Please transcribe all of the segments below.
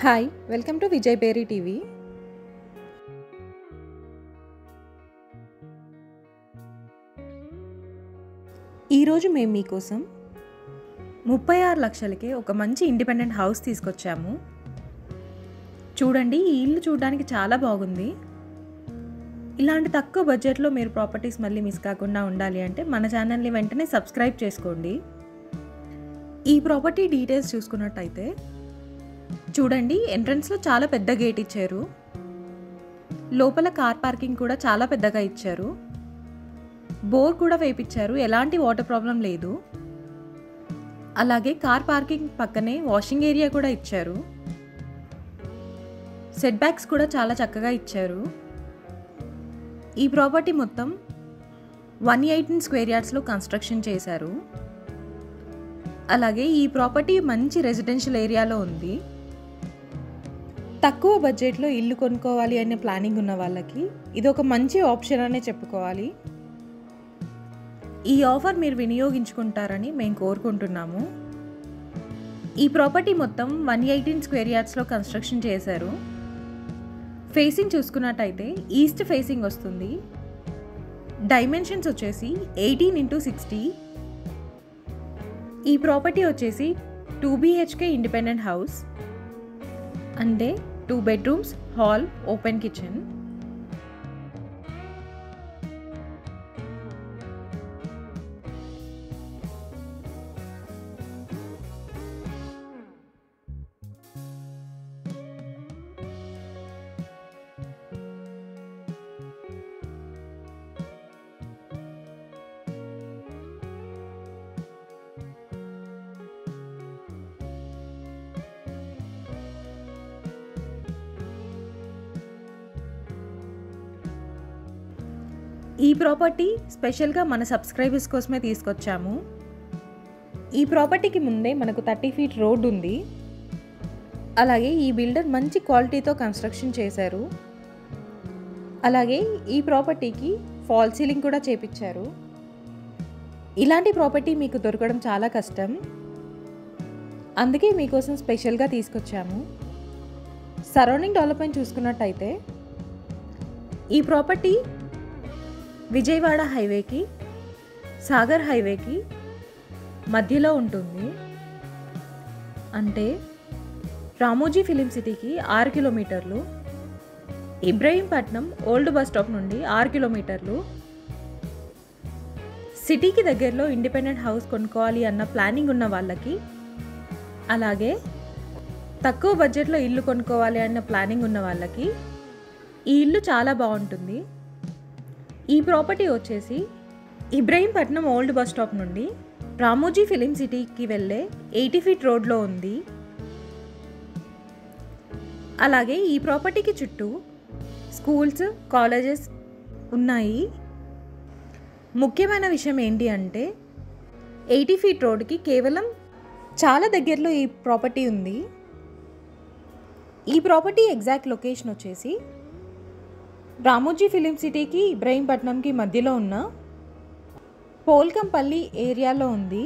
Hi! Welcome to Vijay Beri TV. ఈరోజు మేము మీకోసం 36 లక్షలకే ఒక మంచి ఇండిపెండెంట్ హౌస్ తీసుకొచ్చాము. చూడండి, ఈ ఇల్లు చూడడానికి చాలా బాగుంది. ఇలాంటి తక్కువ బడ్జెట్లో మీరు ప్రాపర్టీస్ మళ్ళీ మిస్ కాకుండా ఉండాలి అంటే మన ఛానల్ని వెంటనే సబ్స్క్రైబ్ చేసుకోండి. ఈ ప్రాపర్టీ డీటెయిల్స్ చూసుకున్నట్టయితే చూడండి, ఎంట్రన్స్లో చాలా పెద్ద గేట్ ఇచ్చారు. లోపల కార్ పార్కింగ్ కూడా చాలా పెద్దగా ఇచ్చారు. బోర్ కూడా వేయించారు, ఎలాంటి వాటర్ ప్రాబ్లం లేదు. అలాగే కార్ పార్కింగ్ పక్కనే వాషింగ్ ఏరియా కూడా ఇచ్చారు. సెట్ బ్యాక్స్ కూడా చాలా చక్కగా ఇచ్చారు. ఈ ప్రాపర్టీ మొత్తం 118 స్క్వేర్ యార్డ్స్లో కన్స్ట్రక్షన్ చేశారు. అలాగే ఈ ప్రాపర్టీ మంచి రెసిడెన్షియల్ ఏరియాలో ఉంది. తక్కువ బడ్జెట్లో ఇల్లు కొనుక్కోవాలి అనే ప్లానింగ్ ఉన్న వాళ్ళకి ఇది ఒక మంచి ఆప్షన్ అనే చెప్పుకోవాలి. ఈ ఆఫర్ మీరు వినియోగించుకుంటారని మేము కోరుకుంటున్నాము. ఈ ప్రాపర్టీ మొత్తం 118 స్క్వేర్ యార్డ్స్లో కన్స్ట్రక్షన్ చేశారు. ఫేసింగ్ చూసుకున్నట్టయితే ఈస్ట్ ఫేసింగ్ వస్తుంది. డైమెన్షన్స్ వచ్చేసి 18x60. ఈ ప్రాపర్టీ వచ్చేసి 2 BHK ఇండిపెండెంట్ హౌస్, అంటే 2 bedrooms, హాల్, ఓపెన్ కిచెన్. ఈ ప్రాపర్టీ స్పెషల్గా మన సబ్స్క్రైబర్స్ కోసమే తీసుకొచ్చాము. ఈ ప్రాపర్టీకి ముందే మనకు 30 feet రోడ్ ఉంది. అలాగే ఈ బిల్డర్ మంచి క్వాలిటీతో కన్స్ట్రక్షన్ చేశారు. అలాగే ఈ ప్రాపర్టీకి ఫాల్ సీలింగ్ కూడా చేపించారు. ఇలాంటి ప్రాపర్టీ మీకు దొరకడం చాలా కష్టం, అందుకే మీకోసం స్పెషల్గా తీసుకొచ్చాము. సరౌండింగ్ డెవలప్మెంట్ చూసుకున్నట్టయితే ఈ ప్రాపర్టీ విజయవాడ హైవేకి, సాగర్ హైవేకి మధ్యలో ఉంటుంది. అంటే రామోజీ ఫిలిం సిటీకి 6 కిలోమీటర్లు, ఇబ్రహీంపట్నం ఓల్డ్ బస్ స్టాప్ నుండి 6 కిలోమీటర్లు. సిటీకి దగ్గరలో ఇండిపెండెంట్ హౌస్ కొనుక్కోవాలి అన్న ప్లానింగ్ ఉన్న వాళ్ళకి, అలాగే తక్కువ బడ్జెట్లో ఇల్లు కొనుక్కోవాలి అన్న ప్లానింగ్ ఉన్న వాళ్ళకి ఈ ఇల్లు చాలా బాగుంటుంది. ఈ ప్రాపర్టీ వచ్చేసి ఇబ్రహీంపట్నం ఓల్డ్ బస్ స్టాప్ నుండి రామోజీ ఫిలిం సిటీకి వెళ్ళే 80 feet రోడ్లో ఉంది. అలాగే ఈ ప్రాపర్టీకి చుట్టూ స్కూల్స్, కాలేజెస్ ఉన్నాయి. ముఖ్యమైన విషయం ఏంటి అంటే 80 feet రోడ్కి కేవలం చాలా దగ్గరలో ఈ ప్రాపర్టీ ఉంది. ఈ ప్రాపర్టీ ఎగ్జాక్ట్ లొకేషన్ వచ్చేసి రామోజీ ఫిలిం సిటీకి, ఇబ్రహీంపట్నంకి మధ్యలో ఉన్న పోల్కంపల్లి ఏరియాలో ఉంది.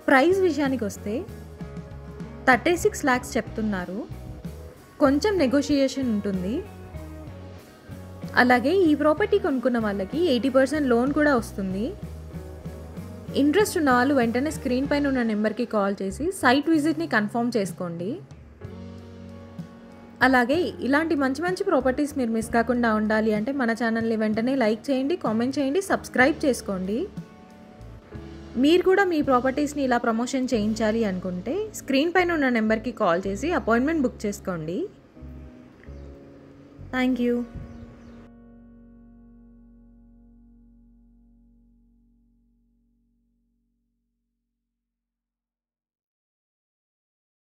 ప్రైస్ విషయానికి వస్తే 36 lakhs చెప్తున్నారు. కొంచెం నెగోషియేషన్ ఉంటుంది. అలాగే ఈ ప్రాపర్టీ కొనుక్కున్న వాళ్ళకి 80% లోన్ కూడా వస్తుంది. ఇంట్రెస్ట్ ఉన్న వాళ్ళు వెంటనే స్క్రీన్ పైన ఉన్న నెంబర్కి కాల్ చేసి సైట్ విజిట్ని కన్ఫర్మ్ చేసుకోండి. అలాగే ఇలాంటి మంచి మంచి ప్రాపర్టీస్ మీరు మిస్ కాకుండా ఉండాలి అంటే మన ఛానల్ని వెంటనే లైక్ చేయండి, కామెంట్ చేయండి, సబ్స్క్రైబ్ చేసుకోండి. మీరు కూడా మీ ప్రాపర్టీస్ని ఇలా ప్రమోషన్ చేయించాలి అనుకుంటే స్క్రీన్ పైన ఉన్న నెంబర్కి కాల్ చేసి అపాయింట్మెంట్ బుక్ చేసుకోండి. Thank you.